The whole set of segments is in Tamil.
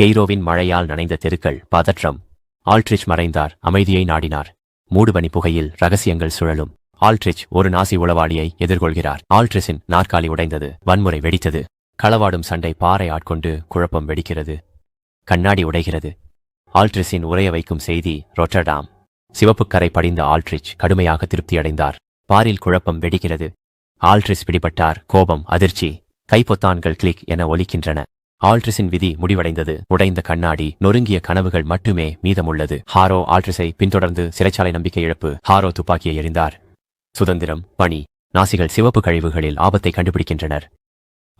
கெய்ரோவின் மழையால் நனைந்த தெருக்கள், பதற்றம். ஆல்ட்ரிச் மறைந்தார், அமைதியை நாடினார். மூடுபனி புகையில் ரகசியங்கள் சுழலும். ஆல்ட்ரிச் ஒரு நாசி உளவாளியை எதிர்கொள்கிறார். ஆல்ட்ரிச்சின் நாற்காலி உடைந்தது. வன்முறை வெடித்தது. களவாடும் சண்டை பாறை ஆட்கொண்டு குழப்பம் வெடிக்கிறது. கண்ணாடி உடைகிறது. ஆல்ட்ரிச்சின் உறைய வைக்கும் செய்தி ரொட்டர்டாம். சிவப்புக்கரை படிந்த ஆல்ட்ரிச் கடுமையாக திருப்தியடைந்தார். பாரில் குழப்பம் வெடிக்கிறது. ஆல்ட்ரிச் பிடிபட்டார். கோபம், அதிர்ச்சி. கைப்பொத்தான்கள் கிளிக் என ஒலிக்கின்றன. ஆல்ட்ரிச்சின் விதி முடிவடைந்தது. உடைந்த கண்ணாடி, நொறுங்கிய கனவுகள் மட்டுமே மீதமுள்ளது. ஹாரோ ஆல்ட்ரிச்சை பின்தொடர்ந்து சிறைச்சாலை நம்பிக்கை இழப்பு. ஹாரோ துப்பாக்கியை எறிந்தார். சுதந்திரம், பணி. நாசிகள் சிவப்பு கழிவுகளில் ஆபத்தை கண்டுபிடிக்கின்றனர்.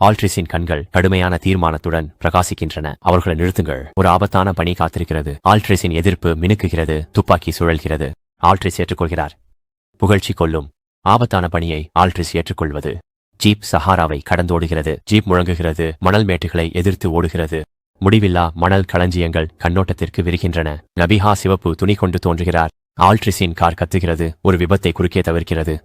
ஆல்ட்ரிச்சின் கண்கள் கடுமையான தீர்மானத்துடன் பிரகாசிக்கின்றன. அவர்களை நிறுத்துங்கள், ஒரு ஆபத்தான பணி காத்திருக்கிறது. ஆல்ட்ரிச்சின் எதிர்ப்பு மினுக்குகிறது. துப்பாக்கி சுழல்கிறது. ஆல்ட்ரிச் ஏற்றுக்கொள்கிறார். புகழ்ச்சி கொள்ளும். ஆபத்தான பணியை ஆல்ட்ரிச் ஏற்றுக்கொள்வது. ஜீப் சஹாராவை கடந்தோடுகிறது. ஜீப் முழங்குகிறது. மணல் மேட்டுகளை எதிர்த்து ஓடுகிறது. முடிவில்லா மணல் களஞ்சியங்கள் கண்ணோட்டத்திற்கு விரிகின்றன. நபிஹா சிவப்பு துணி கொண்டு தோன்றுகிறார். ஆல்ட்ரிச்சின் கார் கத்துகிறது. ஒரு விபத்தை குறுக்கே தவிர்க்கிறது.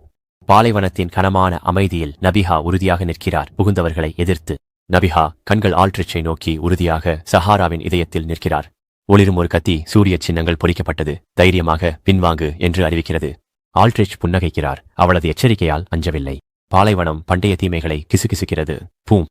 பாலைவனத்தின் கனமான அமைதியில் நபிஹா உறுதியாக நிற்கிறார், புகுந்தவர்களை எதிர்த்து. நபிஹா கண்கள் ஆல்ட்ரிச்சை நோக்கி உறுதியாக சஹாராவின் இதயத்தில் நிற்கிறார். ஒளிரும் ஒரு கத்தி, சூரிய சின்னங்கள் பொறிக்கப்பட்டது. தைரியமாக பின்வாங்கு என்று அறிவிக்கிறது. ஆல்ட்ரிச் புன்னகைக்கிறார். அவளது எச்சரிக்கையால் அஞ்சவில்லை. பாலைவனம் பண்டைய தீமைகளை கிசுகிசுக்கிறது. பூம்.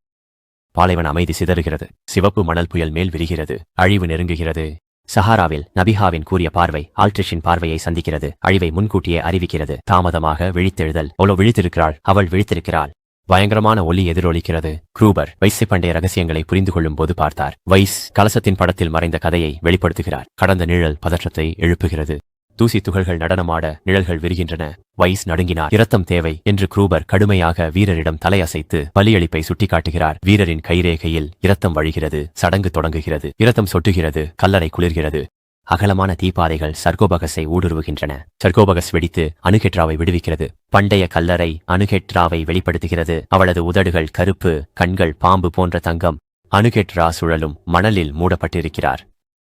பாலைவன அமைதி சிதறுகிறது. சிவப்பு மணல் புயல் மேல் விரிகிறது. அழிவு நெருங்குகிறது. சஹாராவில் நபிஹாவின் கூறிய பார்வை ஆல்ட்ரிச்சின் பார்வையை சந்திக்கிறது. அழிவை முன்கூட்டியே அறிவிக்கிறது. தாமதமாக விழித்தெழுதல். அவளோ விழித்திருக்கிறாள். அவள் விழித்திருக்கிறாள். பயங்கரமான ஒலி எதிரொலிக்கிறது. க்ரூபர் வைஸை பண்டைய ரகசியங்களை புரிந்து கொள்ளும் போது பார்த்தார். வைஸ் கலசத்தின் படத்தில் மறைந்த கதையை வெளிப்படுத்துகிறார். கடந்த நிழல் பதற்றத்தை எழுப்புகிறது. தூசி துகள்கள் நடனமாட, நிழல்கள் விரிகின்றன. வைஸ் நடுங்கினார். இரத்தம் தேவை என்று க்ரூபர் கடுமையாக வீரரிடம் தலையசைத்து பலியளிப்பை சுட்டிக்காட்டுகிறார். வீரரின் கைரேகையில் இரத்தம் வழிகிறது. சடங்கு தொடங்குகிறது. இரத்தம் சொட்டுகிறது. கல்லறை குளிர்கிறது. அகலமான தீப்பாதைகள் சர்கோபகஸை ஊடுருவுகின்றன. சர்கோபகஸ் வெடித்து அணுகெட்ராவை விடுவிக்கிறது. பண்டைய கல்லறை அணுகெட்ராவை வெளிப்படுத்துகிறது. அவளது உதடுகள் கருப்பு, கண்கள் பாம்பு போன்ற தங்கம். அணுகெட்ரா சுழலும் மணலில் மூடப்பட்டிருக்கிறார்.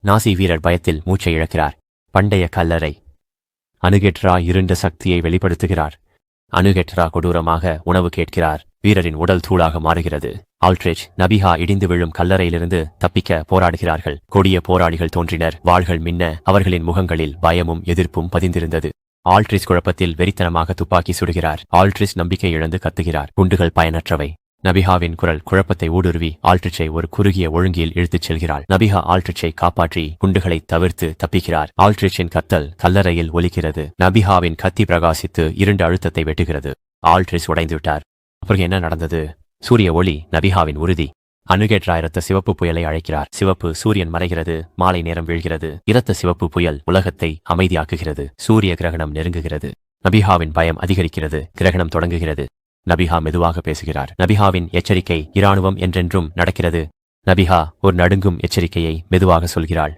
நாசி வீரர் பயத்தில் மூச்சை இழக்கிறார். பண்டைய கல்லறை. அணுகெட்ரா இருண்ட சக்தியை வெளிப்படுத்துகிறார். அணுகெட்ரா கொடூரமாக உணவு கேட்கிறார். வீரரின் உடல் தூளாக மாறுகிறது. ஆல்ட்ரிச், நபிஹா இடிந்து விழும் கல்லறையிலிருந்து தப்பிக்க போராடுகிறார்கள். கொடிய போராளிகள் தோன்றினர். வாள்கள் மின்ன. அவர்களின் முகங்களில் பயமும் எதிர்ப்பும் பதிந்திருந்தது. ஆல்ட்ரிச் குழப்பத்தில் வெறித்தனமாக துப்பாக்கி சுடுகிறார். ஆல்ட்ரிச் நம்பிக்கை இழந்து கத்துகிறார். குண்டுகள் பயனற்றவை. நபிஹாவின் குரல் குழப்பத்தை ஊடுருவி ஆல்ட்ரிச்சை ஒரு குறுகிய ஒழுங்கில் இழுத்துச் செல்கிறாள். நபிஹா ஆல்ட்ரிச்சை காப்பாற்றி குண்டுகளை தவிர்த்து தப்பிக்கிறார். ஆல்ட்ரிச்சின் கத்தல் கல்லறையில் ஒலிக்கிறது. நபிஹாவின் கத்தி பிரகாசித்து இருண்ட அழுத்தத்தை வெட்டுகிறது. ஆல்ட்ரிச் உடைந்துவிட்டார். அப்புறம் என்ன நடந்தது? சூரிய ஒளி, நபிஹாவின் உறுதி. அணுகெட்ரா இரத்த சிவப்பு புயலை அழைக்கிறார். சிவப்பு சூரியன் மறைகிறது. மாலை நேரம் வீழ்கிறது. இரத்த சிவப்பு புயல் உலகத்தை அமைதியாக்குகிறது. சூரிய கிரகணம் நெருங்குகிறது. நபிஹாவின் பயம் அதிகரிக்கிறது. கிரகணம் தொடங்குகிறது. நபிஹா மெதுவாக பேசுகிறார். நபிஹாவின் எச்சரிக்கை இராணுவம் என்றென்றும் நடக்கிறது. நபிஹா ஒரு நடுங்கும் எச்சரிக்கையை மெதுவாக சொல்கிறாள்.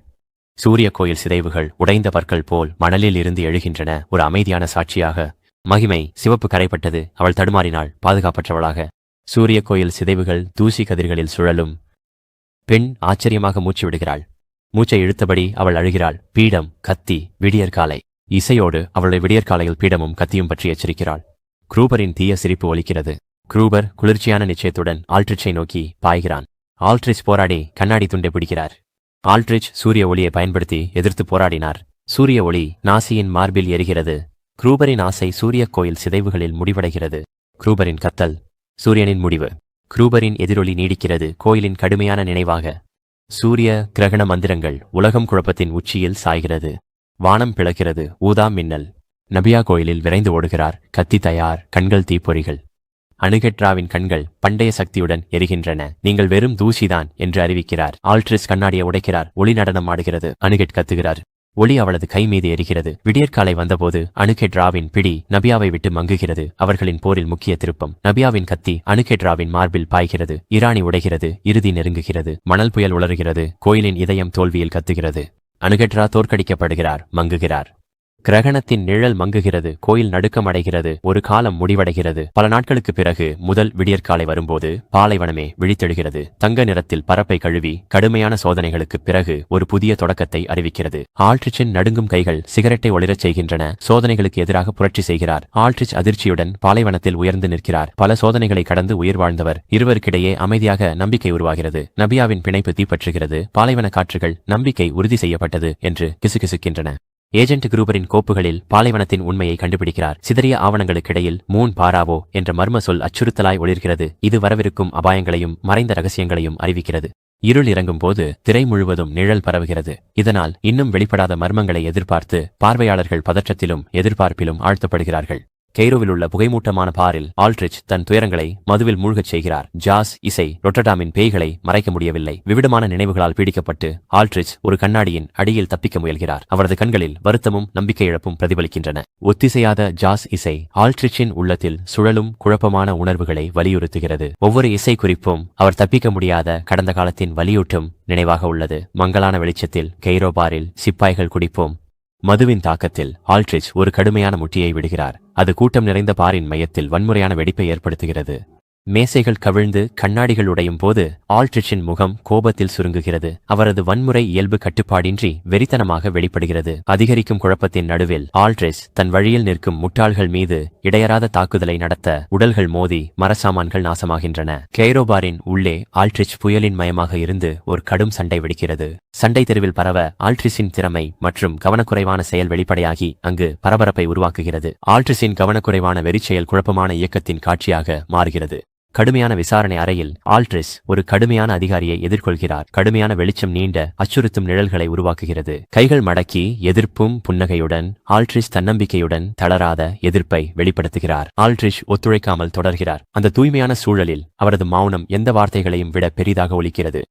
சூரிய கோயில் சிதைவுகள் உடைந்த பற்கள் போல் மணலில் இருந்து எழுகின்றன. ஒரு அமைதியான சாட்சியாக. மகிமை சிவப்பு கரைப்பட்டது. அவள் தடுமாறினாள், பாதுகாப்பற்றவளாக. சூரிய கோயில் சிதைவுகள் தூசி கதிர்களில் சுழலும். பெண் ஆச்சரியமாக மூச்சு விடுகிறாள். மூச்சை இழுத்தபடி அவள் அழுகிறாள். பீடம், கத்தி, விடியற்காலை. இசையோடு அவளுடைய விடியற்காலையில் பீடமும் கத்தியும் பற்றி எச்சரிக்கிறாள். க்ரூபரின் தீய சிரிப்பு ஒலிக்கிறது. க்ரூபர் குளிர்ச்சியான நிச்சயத்துடன் ஆல்ட்ரிச்சை நோக்கி பாய்கிறான். ஆல்ட்ரிச் போராடி கண்ணாடி துண்டை பிடிக்கிறார். ஆல்ட்ரிச் சூரிய ஒளியை பயன்படுத்தி எதிர்த்து போராடினார். சூரிய ஒளி நாசியின் மார்பில் எரிகிறது. க்ரூபரின் ஆசை சூரிய கோயில் சிதைவுகளில் முடிவடைகிறது. க்ரூபரின் கத்தல் சூரியனின் முடிவு. க்ரூபரின் எதிரொலி நீடிக்கிறது, கோயிலின் கடுமையான நினைவாக. சூரிய கிரகண மந்திரங்கள். உலகம் குழப்பத்தின் உச்சியில் சாய்கிறது. வானம் பிளக்கிறது. ஊதா மின்னல். நபியா கோயிலில் விரைந்து ஓடுகிறார். கத்தி தயார். கண்கள் தீப்பொறிகள். அணுகெட்ராவின் கண்கள் பண்டைய சக்தியுடன் எரிகின்றன. நீங்கள் வெறும் தூசிதான் என்று அறிவிக்கிறார். ஆல்ட்ரிச் கண்ணாடியை உடைக்கிறார். ஒளி நடனம் ஆடுகிறது. அணுகெட் கத்துகிறார். ஒளி அவளது கை மீது எரிகிறது. விடியற்காலை வந்தபோது அணுகெட்ராவின் பிடி நபியாவை விட்டு மங்குகிறது. அவர்களின் போரில் முக்கிய திருப்பம். நபியாவின் கத்தி அணுகெட்ராவின் மார்பில் பாய்கிறது. இராணி உடைகிறது. இறுதி நெருங்குகிறது. மணல் புயல் உளறுகிறது. கோயிலின் இதயம் தோல்வியில் கத்துகிறது. அணுகெட்ரா தோற்கடிக்கப்படுகிறார். மங்குகிறார். கிரகணத்தின் நிழல் மங்குகிறது. கோயில் நடுக்கமடைகிறது. ஒரு காலம் முடிவடைகிறது. பல நாட்களுக்கு பிறகு முதல் விடியற்காலை வரும்போது பாலைவனமே விழித்தெழுகிறது. தங்க நிறத்தில் பரப்பை கழுவி கடுமையான சோதனைகளுக்குப் பிறகு ஒரு புதிய தொடக்கத்தை அறிவிக்கிறது. ஆல்ட்ரிச்சின் நடுங்கும் கைகள் சிகரெட்டை ஒளிரச் செய்கின்றன. சோதனைகளுக்கு எதிராக புரட்சி செய்கிறார். ஆல்ட்ரிச் அதிர்ச்சியுடன் பாலைவனத்தில் உயர்ந்து நிற்கிறார். பல சோதனைகளை கடந்து உயிர் வாழ்ந்தவர். இருவருக்கிடையே அமைதியாக நம்பிக்கை உருவாகிறது. நபியாவின் பிணைப்பு தீப்பற்றுகிறது. பாலைவன காற்றுகள் நம்பிக்கை உறுதி செய்யப்பட்டது என்று கிசுகிசுக்கின்றன. ஏஜென்ட் குரூபரின் கோப்புகளில் பாலைவனத்தின் உண்மையை கண்டுபிடிக்கிறார். சிதறிய ஆவணங்களுக்கிடையில் மூன் பாராவோ என்ற மர்ம சொல் அச்சுறுத்தலாய் ஒளிர்கிறது. இது வரவிருக்கும் அபாயங்களையும் மறைந்த ரகசியங்களையும் அறிவிக்கிறது. இருள் இறங்கும் போது திரை முழுவதும் நிழல் பரவுகிறது. இதனால் இன்னும் வெளிப்படாத மர்மங்களை எதிர்பார்த்து பார்வையாளர்கள் பதற்றத்திலும் எதிர்பார்ப்பிலும் ஆழ்த்தப்படுகிறார்கள். கெய்ரோவில் உள்ள புகைமூட்டமான பாரில் ஆல்ட்ரிச் தன் துயரங்களை மதுவில் மூழ்கச் செய்கிறார். ஜாஸ் இசை ரொட்டர்டாமின் பேய்களை மறைக்க முடியவில்லை. விவிடமான நினைவுகளால் பீடிக்கப்பட்டு ஆல்ட்ரிச் ஒரு கண்ணாடியின் அடியில் தப்பிக்க முயல்கிறார். அவரது கண்களில் வருத்தமும் நம்பிக்கை இழப்பும் பிரதிபலிக்கின்றன. ஒத்திசையாத ஜாஸ் இசை ஆல்ட்ரிச்சின் உள்ளத்தில் சுழலும் குழப்பமான உணர்வுகளை வலியுறுத்துகிறது. ஒவ்வொரு இசை குறிப்பும் அவர் தப்பிக்க முடியாத கடந்த காலத்தின் வலியூட்டும் நினைவாக உள்ளது. மங்கலான வெளிச்சத்தில் கெய்ரோ பாரில் சிப்பாய்கள் குடிப்போம். மதுவின் தாக்கத்தில் ஆல்ட்ரிச் ஒரு கடுமையான முட்டியை விடுகிறார். அது கூட்டம் நிறைந்த பாரின் மையத்தில் வன்முறையான வெடிப்பை ஏற்படுத்துகிறது. மேசைகள் கவிழ்ந்து கண்ணாடிகள் உடையும் போது ஆல்ட்ரிச்சின் முகம் கோபத்தில் சுருங்குகிறது. அவரது வன்முறை இயல்பு கட்டுப்பாடின்றி வெறித்தனமாக வெளிப்படுகிறது. அதிகரிக்கும் குழப்பத்தின் நடுவில் ஆல்ட்ரிச் தன் வழியில் நிற்கும் முட்டாள்கள் மீது இடையறாத தாக்குதலை நடத்த உடல்கள் மோதி மரசாமான்கள் நாசமாகின்றன. கெய்ரோபாரின் உள்ளே ஆல்ட்ரிச் புயலின் மயமாக இருந்து ஒரு கடும் சண்டை வெடிக்கிறது. சண்டை தெருவில் பரவ ஆல்ட்ரிச்சின் திறமை மற்றும் கவனக்குறைவான செயல் வெளிப்படையாகி அங்கு பரபரப்பை உருவாக்குகிறது. ஆல்ட்ரிச்சின் கவனக்குறைவான வெறிச்செயல் குழப்பமான இயக்கத்தின் காட்சியாக மாறுகிறது. கடுமையான விசாரணை அறையில் ஆல்ட்ரிச் ஒரு கடுமையான அதிகாரியை எதிர்கொள்கிறார். கடுமையான வெளிச்சம் நீண்ட அச்சுறுத்தும் நிழல்களை உருவாக்குகிறது. கைகள் மடக்கி எதிர்ப்பும் புன்னகையுடன் ஆல்ட்ரிச் தன்னம்பிக்கையுடன் தளராத எதிர்ப்பை வெளிப்படுத்துகிறார். ஆல்ட்ரிச் ஒத்துழைக்காமல் தொடர்கிறார். அந்த தூய்மையான சூழலில் அவரது மௌனம் எந்த வார்த்தைகளையும் விட பெரிதாக ஒலிக்கிறது.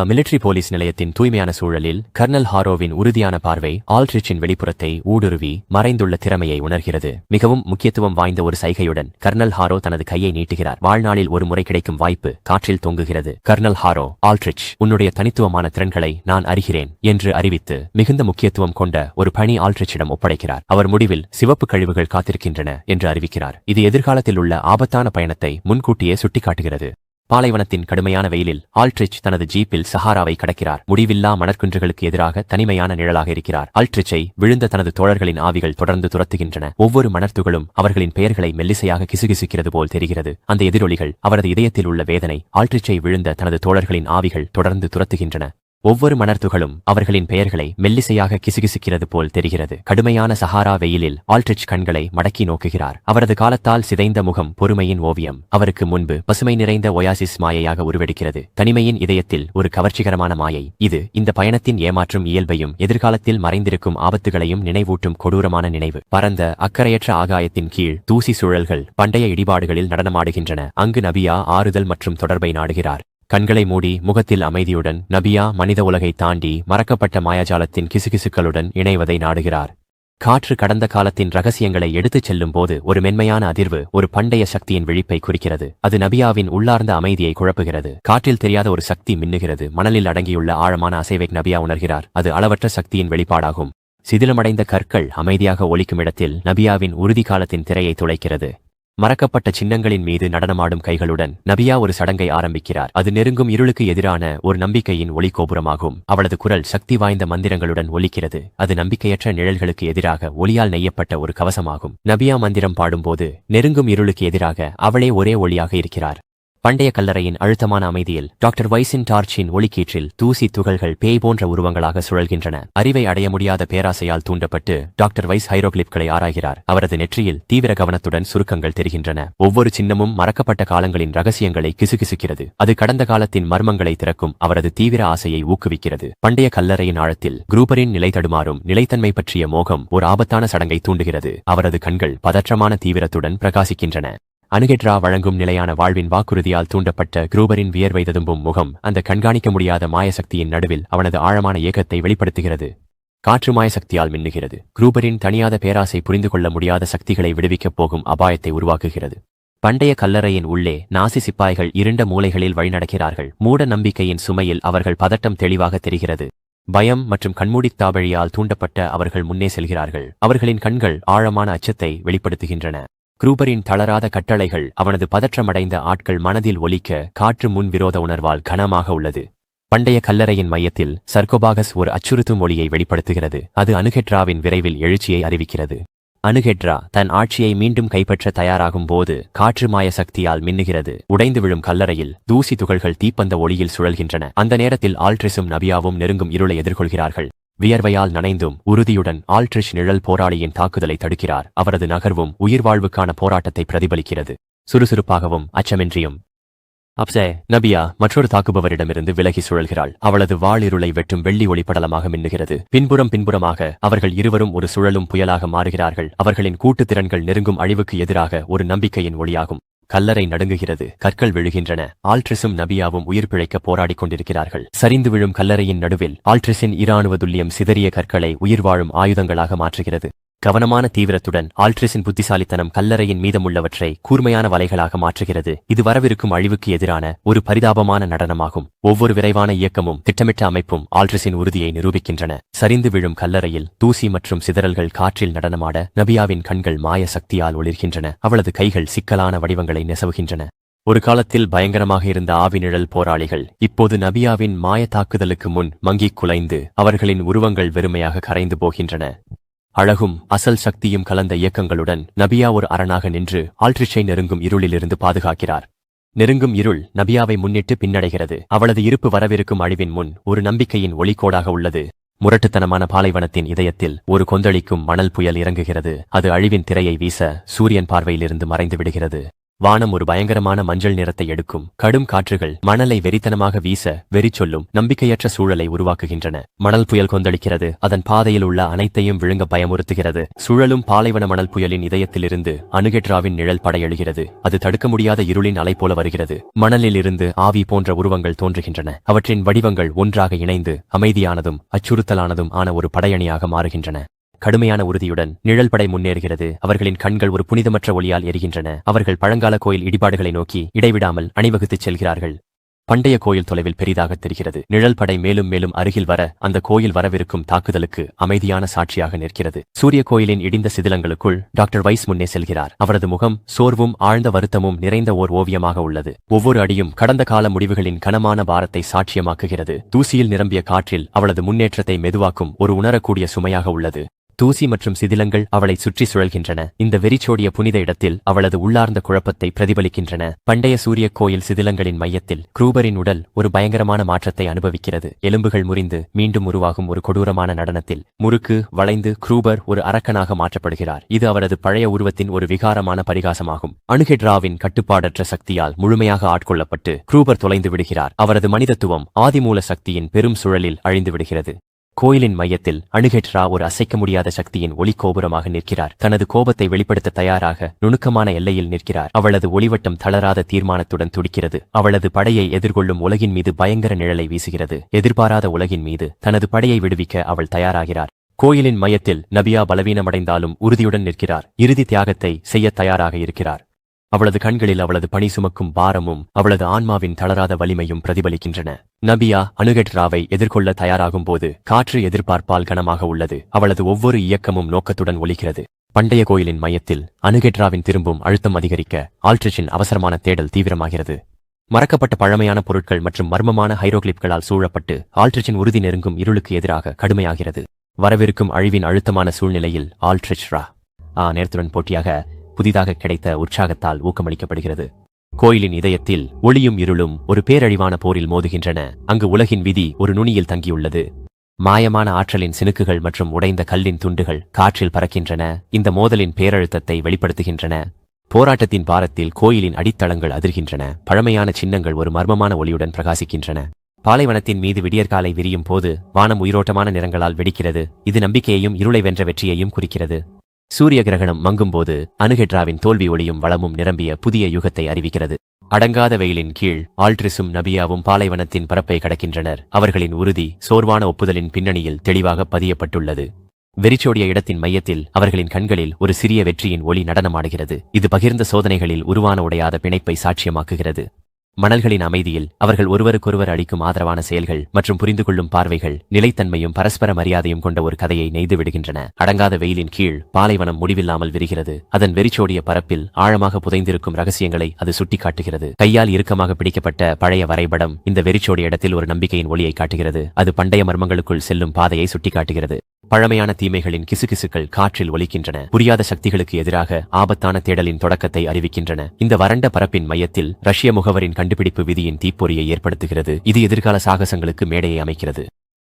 மிலிட்டரி போலீஸ் நிலையத்தின் தூய்மையான சூழலில் கர்னல் ஹாரோவின் உறுதியான பார்வை ஆல்ட்ரிச்சின் வெளிப்புறத்தை ஊடுருவி மறைந்துள்ள திறமையை உணர்கிறது. மிகவும் முக்கியத்துவம் வாய்ந்த ஒரு சைகையுடன் கர்னல் ஹாரோ தனது கையை நீட்டுகிறார். வாழ்நாளில் ஒரு முறை கிடைக்கும் வாய்ப்பு காற்றில் தொங்குகிறது. கர்னல் ஹாரோ, ஆல்ட்ரிச், உன்னுடைய தனித்துவமான திறன்களை நான் அறிகிறேன் என்று அறிவித்து மிகுந்த முக்கியத்துவம் கொண்ட ஒரு பணி ஆல்ட்ரிச்சிடம் ஒப்படைக்கிறார். அவர் முடிவில் சிவப்பு கழிவுகள் காத்திருக்கின்றன என்று அறிவிக்கிறார். இது எதிர்காலத்தில் உள்ள ஆபத்தான பயணத்தை முன்கூட்டியே சுட்டிக்காட்டுகிறது. பாலைவனத்தின் கடுமையான வெயிலில் ஆல்ட்ரிச் தனது ஜீப்பில் சஹாராவை கடக்கிறார். முடிவில்லா மணற்குன்றுகளுக்கு எதிராக தனிமையான நிழலாக இருக்கிறார். ஆல்ட்ரிச்சை விழுந்த தனது தோழர்களின் ஆவிகள் தொடர்ந்து துரத்துகின்றன. ஒவ்வொரு மணற்துகளும் அவர்களின் பெயர்களை மெல்லிசையாக கிசுகிசுக்கிறது போல் தெரிகிறது. அந்த எதிரொலிகள் அவரது இதயத்தில் உள்ள வேதனை. ஆல்ட்ரிச்சை விழுந்த தனது தோழர்களின் ஆவிகள் தொடர்ந்து துரத்துகின்றன. ஒவ்வொரு மணர்த்துகளும் அவர்களின் பெயர்களை மெல்லிசையாக கிசுகிசுக்கிறது போல் தெரிகிறது. கடுமையான சஹாரா வெயிலில் ஆல்ட்ரிச் கண்களை மடக்கி நோக்குகிறார். அவரது காலத்தால் சிதைந்த முகம் பொறுமையின் ஓவியம். அவருக்கு முன்பு பசுமை நிறைந்த ஒயாசிஸ் மாயையாக உருவெடுக்கிறது. தனிமையின் இதயத்தில் ஒரு கவர்ச்சிகரமான மாயை. இது இந்த பயணத்தின் ஏமாற்றும் இயல்பையும் எதிர்காலத்தில் மறைந்திருக்கும் ஆபத்துகளையும் நினைவூட்டும் கொடூரமான நினைவு. பரந்த அக்கறையற்ற ஆகாயத்தின் கீழ் தூசி சுழல்கள் பண்டைய இடிபாடுகளில் நடனமாடுகின்றன. அங்கு நபியா ஆறுதல் மற்றும் தொடர்பை நாடுகிறார். கண்களை மூடி முகத்தில் அமைதியுடன் நபியா மனித உலகை தாண்டி மறக்கப்பட்ட மாயாஜாலத்தின் கிசுகிசுக்களுடன் இணைவதை நாடுகிறார். காற்று கடந்த காலத்தின் ரகசியங்களை எடுத்துச் செல்லும் போது ஒரு மென்மையான அதிர்வு ஒரு பண்டைய சக்தியின் விழிப்பை குறிக்கிறது. அது நபியாவின் உள்ளார்ந்த அமைதியை குழப்புகிறது. காற்றில் தெரியாத ஒரு சக்தி மின்னுகிறது. மணலில் அடங்கியுள்ள ஆழமான அசைவை நபியா உணர்கிறார். அது அளவற்ற சக்தியின் வெளிப்பாடாகும். சிதிலமடைந்த கற்கள் அமைதியாக ஒலிக்கும் இடத்தில் நபியாவின் உறுதி காலத்தின் திரையை துளைக்கிறது. மறக்கப்பட்ட சின்னங்களின் மீது நடனமாடும் கைகளுடன் நபியா ஒரு சடங்கை ஆரம்பிக்கிறார். அது நெருங்கும் இருளுக்கு எதிரான ஒரு நம்பிக்கையின் ஒளிகோபுரமாகும். அவளது குரல் சக்தி வாய்ந்த மந்திரங்களுடன் ஒலிக்கிறது. அது நம்பிக்கையற்ற நிழல்களுக்கு எதிராக ஒளியால் நெய்யப்பட்ட ஒரு கவசமாகும். நபியா மந்திரம் பாடும்போது நெருங்கும் இருளுக்கு எதிராக அவளே ஒரே ஒளியாக இருக்கிறார். பண்டைய கல்லறையின் அழுத்தமான அமைதியில் டாக்டர் வைஸின் டார்ச்சின் ஒளிக்கீற்றில் தூசி துகள்கள் பேய் போன்ற உருவங்களாக சுழல்கின்றன. அறிவை அடைய முடியாத பேராசையால் தூண்டப்பட்டு டாக்டர் வைஸ் ஹைரோகிளிப்களை ஆராய்கிறார். அவரது நெற்றியில் தீவிர கவனத்துடன் சுருக்கங்கள் தெரிகின்றன. ஒவ்வொரு சின்னமும் மறக்கப்பட்ட காலங்களின் ரகசியங்களை கிசுகிசுக்கிறது. அது கடந்த காலத்தின் மர்மங்களை திறக்கும் அவரது தீவிர ஆசையை ஊக்குவிக்கிறது. பண்டைய கல்லறையின் ஆழத்தில் குரூபரின் நிலை தடுமாறும் நிலைத்தன்மை பற்றிய மோகம் ஒரு ஆபத்தான சடங்கை தூண்டுகிறது. அவரது கண்கள் பதற்றமான தீவிரத்துடன் பிரகாசிக்கின்றன. அணுகெட்ரா வழங்கும் நிலையான வாழ்வின் வாக்குறுதியால் தூண்டப்பட்ட குரூபரின் வியர்வை ததும்பும் முகம் அந்த கண்காணிக்க முடியாத மாயசக்தியின் நடுவில் அவனது ஆழமான இயக்கத்தை வெளிப்படுத்துகிறது. காற்று மாயசக்தியால் மின்னுகிறது. குரூபரின் தனியாத பேராசை புரிந்து கொள்ள முடியாத சக்திகளை விடுவிக்கப் போகும் அபாயத்தை உருவாக்குகிறது. பண்டைய கல்லறையின் உள்ளே நாசி சிப்பாய்கள் இருண்ட மூலைகளில் வழிநடக்கிறார்கள். மூட நம்பிக்கையின் சுமையில் அவர்கள் பதட்டம் தெளிவாக தெரிகிறது. பயம் மற்றும் கண்மூடித் தாவழியால் தூண்டப்பட்ட அவர்கள் முன்னே செல்கிறார்கள். அவர்களின் கண்கள் ஆழமான அச்சத்தை வெளிப்படுத்துகின்றன. குரூபரின் தளராத கட்டளைகள் அவனது பதற்றமடைந்த ஆட்கள் மனதில் ஒலிக்க காற்று முன் விரோத உணர்வால் கனமாக உள்ளது. பண்டைய கல்லறையின் மையத்தில் சர்கோபாகஸ் ஒரு அச்சுறுத்தும் ஒளியை வெளிப்படுத்துகிறது. அது அனுகெட்ராவின் விரைவில் எழுச்சியை அறிவிக்கிறது. அனுகெட்ரா தன் ஆட்சியை மீண்டும் கைப்பற்ற தயாராகும் போது காற்று மாய சக்தியால் மின்னுகிறது. உடைந்து விழும் கல்லறையில் தூசி துகள்கள் தீப்பந்த ஒளியில் சுழல்கின்றன. அந்த நேரத்தில் ஆல்ட்ரிஸும் நபியாவும் நெருங்கும் இருளை எதிர்கொள்கிறார்கள். வியர்வையால் நனைந்தும் உறுதியுடன் ஆல்ட்ரிஷ் நிழல் போராளியின் தாக்குதலை தடுக்கிறார். அவரது நகர்வும் உயிர்வாழ்வுக்கான போராட்டத்தை பிரதிபலிக்கிறது. சுறுசுறுப்பாகவும் அச்சமின்றியும் அப்சே நபியா மற்றொரு தாக்குபவரிடமிருந்து விலகி சுழல்கிறாள். அவளது வாள் இருளை வெட்டும் வெள்ளி ஒளிப்படலமாக மின்னுகிறது. பின்புறமாக அவர்கள் இருவரும் ஒரு சுழலும் புயலாக மாறுகிறார்கள். அவர்களின் கூட்டு திறன்கள் நெருங்கும் அழிவுக்கு எதிராக ஒரு நம்பிக்கையின் ஒளியாகும். கல்லறை நடுங்குகிறது. கற்கள் விழுகின்றன. ஆல்ட்ரிஸும் நபியாவும் உயிர் பிழைக்க போராடிக் கொண்டிருக்கிறார்கள். சரிந்து விழும் கல்லறையின் நடுவில் ஆல்ட்ரிஸின் இராணுவ துல்லியம் சிதறிய கற்களை உயிர் வாழும் ஆயுதங்களாக மாற்றுகிறது. கவனமான தீவிரத்துடன் ஆல்ட்ரிஸின் புத்திசாலித்தனம் கல்லறையின் மீதமுள்ளவற்றை கூர்மையான வலைகளாக மாற்றுகிறது. இது வரவிருக்கும் அழிவுக்கு எதிரான ஒரு பரிதாபமான நடனமாகும். ஒவ்வொரு விரைவான இயக்கமும் திட்டமிட்ட அமைப்பும் ஆல்ட்ரிஸின் உறுதியை நிரூபிக்கின்றன. சரிந்து விழும் கல்லறையில் தூசி மற்றும் சிதறல்கள் காற்றில் நடனமாட நபியாவின் கண்கள் மாய சக்தியால் ஒளிர்கின்றன. அவளது கைகள் சிக்கலான வடிவங்களை நெசவுகின்றன. ஒரு காலத்தில் பயங்கரமாக இருந்த ஆவி நிழல் போராளிகள் இப்போது நபியாவின் மாய தாக்குதலுக்கு முன் மங்கிக் குலைந்து அவர்களின் உருவங்கள் வெறுமையாக கரைந்து போகின்றன. அழகும் அசல் சக்தியும் கலந்த இயக்கங்களுடன் நபியா ஒரு அரணாக நின்று ஆல்ட்ரிஷை நெருங்கும் இருளிலிருந்து பாதுகாக்கிறார். நெருங்கும் இருள் நபியாவை முன்னிட்டு பின்னடைகிறது. அவளது இருப்பு வரவிருக்கும் அழிவின் முன் ஒரு நம்பிக்கையின் ஒளிக்கோடாக உள்ளது. முரட்டுத்தனமான பாலைவனத்தின் இதயத்தில் ஒரு கொந்தளிக்கும் மணல் புயல் இறங்குகிறது. அது அழிவின் திரையை வீச சூரியன் பார்வையிலிருந்து மறைந்து விடுகிறது. வானம் ஒரு பயங்கரமான மஞ்சள் நிறத்தை எடுக்கும். கடும் காற்றுகள் மணலை வெறித்தனமாக வீச வெறி சொல்லும் நம்பிக்கையற்ற சூழலை உருவாக்குகின்றன. மணல் புயல் கொந்தளிக்கிறது. அதன் பாதையில் உள்ள அனைத்தையும் விழுங்க பயமுறுத்துகிறது. சுழலும் பாலைவன மணல் புயலின் இதயத்திலிருந்து அனுகெட்ராவின் நிழல் படையெழுகிறது. அது தடுக்க முடியாத இருளின் அலை போல வருகிறது. மணலில் இருந்து ஆவி போன்ற உருவங்கள் தோன்றுகின்றன. அவற்றின் வடிவங்கள் ஒன்றாக இணைந்து அமைதியானதும் அச்சுறுத்தலானதும் ஆன ஒரு படையணியாக மாறுகின்றன. கடுமையான உறுதியுடன் நிழல் படை முன்னேறுகிறது. அவர்களின் கண்கள் ஒரு புனிதமற்ற ஒளியால் எரிகின்றன. அவர்கள் பழங்கால கோயில் இடிபாடுகளை நோக்கி இடைவிடாமல் அணிவகுத்துச் செல்கிறார்கள். பண்டைய கோயில் தொலைவில் பெரிதாக தெரிகிறது. நிழல் படை மேலும் மேலும் அருகில் வர அந்த கோயில் வரவிருக்கும் தாக்குதலுக்கு அமைதியான சாட்சியாக நிற்கிறது. சூரிய கோயிலின் இடிந்த சிதிலங்களுக்குள் டாக்டர் வைஸ் முன்னே செல்கிறார். அவரது முகம் சோர்வும் ஆழ்ந்த வருத்தமும் நிறைந்த ஓர் ஓவியமாக உள்ளது. ஒவ்வொரு அடியும் கடந்த கால முடிவுகளின் கனமான பாரத்தை சாட்சியமாக்குகிறது. தூசியில் நிரம்பிய காற்றில் அவளது முன்னேற்றத்தை மெதுவாக்கும் ஒரு உணரக்கூடிய சுமையாக உள்ளது. தூசி மற்றும் சிதிலங்கள் அவளை சுற்றி சுழல்கின்றன. இந்த வெறிச்சோடிய புனித இடத்தில் அவளது உள்ளார்ந்த குழப்பத்தை பிரதிபலிக்கின்றன. பண்டைய சூரிய கோயில் சிதிலங்களின் மையத்தில் குரூபரின் உடல் ஒரு பயங்கரமான மாற்றத்தை அனுபவிக்கிறது. எலும்புகள் முறிந்து மீண்டும் உருவாகும் ஒரு கொடூரமான நடனத்தில் முறுக்கு வளைந்து குரூபர் ஒரு அரக்கனாக மாற்றப்படுகிறார். இது அவரது பழைய உருவத்தின் ஒரு விகாரமான பரிகாசமாகும். அனுகெட்ராவின் கட்டுப்பாடற்ற சக்தியால் முழுமையாக ஆட்கொள்ளப்பட்டு குரூபர் தொலைந்து விடுகிறார். அவரது மனிதத்துவம் ஆதிமூல சக்தியின் பெரும் சுழலில் அழிந்து விடுகிறது. கோயிலின் மையத்தில் அனுகெட்ரா ஒரு அசைக்க முடியாத சக்தியின் ஒளிக்கோபுரமாக நிற்கிறார். தனது கோபத்தை வெளிப்படுத்த தயாராக நுணுக்கமான எல்லையில் நிற்கிறார். அவளது ஒளிவட்டம் தளராத தீர்மானத்துடன் துடிக்கிறது. அவளது படையை எதிர்கொள்ளும் உலகின் மீது பயங்கர நிழலை வீசுகிறது. எதிர்பாராத உலகின் மீது தனது படையை விடுவிக்க அவள் தயாராகிறார். கோயிலின் மையத்தில் நபியா பலவீனமடைந்தாலும் உறுதியுடன் நிற்கிறார். இறுதி தியாகத்தை செய்ய தயாராக இருக்கிறார். அவளது கண்களில் அவளது பணி சுமக்கும் பாரமும் அவளது ஆன்மாவின் தளராத வலிமையும் பிரதிபலிக்கின்றன. நபியா அனுகெட்ராவை எதிர்கொள்ள தயாராகும் போது காற்று எதிர்பார்ப்பால் கனமாக உள்ளது. அவளது ஒவ்வொரு இயக்கமும் நோக்கத்துடன் ஒலிக்கிறது. பண்டைய கோயிலின் மையத்தில் அனுகெட்ராவின் திரும்பும் அழுத்தம் அதிகரிக்க ஆல்ட்ரிஷின் அவசரமான தேடல் தீவிரமாகிறது. மறக்கப்பட்ட பழமையான பொருட்கள் மற்றும் மர்மமான ஹைரோகிளிப்களால் சூழப்பட்டு ஆல்ட்ரிஷின் உறுதி நெருங்கும் இருளுக்கு எதிராக கடுமையாகிறது. வரவிருக்கும் அழிவின் அழுத்தமான சூழ்நிலையில் ஆல்ட்ரிஷ் நேரத்துடன் போட்டியாக புதிதாக கிடைத்த உற்சாகத்தால் ஊக்கமளிக்கப்படுகிறது. கோயிலின் இதயத்தில் ஒளியும் இருளும் ஒரு பேரழிவான போரில் மோதுகின்றன. அங்கு உலகின் விதி ஒரு நுனியில் தங்கியுள்ளது. மாயமான ஆற்றலின் சினுக்குகள் மற்றும் உடைந்த கல்லின் துண்டுகள் காற்றில் பறக்கின்றன. இந்த மோதலின் பேரழுத்தத்தை வெளிப்படுத்துகின்றன. போராட்டத்தின் பாரத்தில் கோயிலின் அடித்தளங்கள் அதிர்கின்றன. பழமையான சின்னங்கள் ஒரு மர்மமான ஒளியுடன் பிரகாசிக்கின்றன. பாலைவனத்தின் மீது விடியற்காலை விரியும் போது வானம் உயிரோட்டமான நிறங்களால் வெடிக்கிறது. இது நம்பிக்கையையும் இருளை வென்ற வெற்றியையும் குறிக்கிறது. சூரிய கிரகணம் மங்கும்போது அனுகெட்ராவின் தோல்வி ஒளியும் வளமும் நிரம்பிய புதிய யுகத்தை அறிவிக்கிறது. அடங்காத வெயிலின் கீழ் ஆல்ட்ரிஸும் நபியாவும் பாலைவனத்தின் பரப்பை கடக்கின்றனர். அவர்களின் உறுதி சோர்வான ஒப்புதலின் பின்னணியில் தெளிவாக பதியப்பட்டுள்ளது. வெறிச்சோடிய இடத்தின் மையத்தில் அவர்களின் கண்களில் ஒரு சிறிய வெற்றியின் ஒளி நடனமாடுகிறது. இது பகிர்ந்த சோதனைகளில் உருவான உடையாத பிணைப்பை சாட்சியமாக்குகிறது. மணல்களின் அமைதியில் அவர்கள் ஒருவருக்கொருவர் அளிக்கும் ஆதரவான செயல்கள் மற்றும் புரிந்து கொள்ளும் பார்வைகள் நிலைத்தன்மையும் பரஸ்பர மரியாதையும் கொண்ட ஒரு கதையை நெய்து விடுகின்றன. அடங்காத வெயிலின் கீழ் பாலைவனம் முடிவில்லாமல் விரிகிறது. அதன் வெறிச்சோடிய பரப்பில் ஆழமாக புதைந்திருக்கும் ரகசியங்களை அது சுட்டிக்காட்டுகிறது. கையால் இறுக்கமாக பிடிக்கப்பட்ட பழைய வரைபடம் இந்த வெறிச்சோடிய இடத்தில் ஒரு நம்பிக்கையின் ஒளியை காட்டுகிறது. அது பண்டைய மர்மங்களுக்குள் செல்லும் பாதையை சுட்டிக்காட்டுகிறது. பழமையான தீமைகளின் கிசுகிசுக்கள் காற்றில் ஒலிக்கின்றன. புரியாத சக்திகளுக்கு எதிராக ஆபத்தான தேடலின் தொடக்கத்தை அறிவிக்கின்றன. இந்த வறண்ட பரப்பின் மையத்தில் ரஷ்ய முகவரின் கண்டுபிடிப்பு விதியின் தீப்பொறியை ஏற்படுத்துகிறது. இது எதிர்கால சாகசங்களுக்கு மேடையை அமைக்கிறது.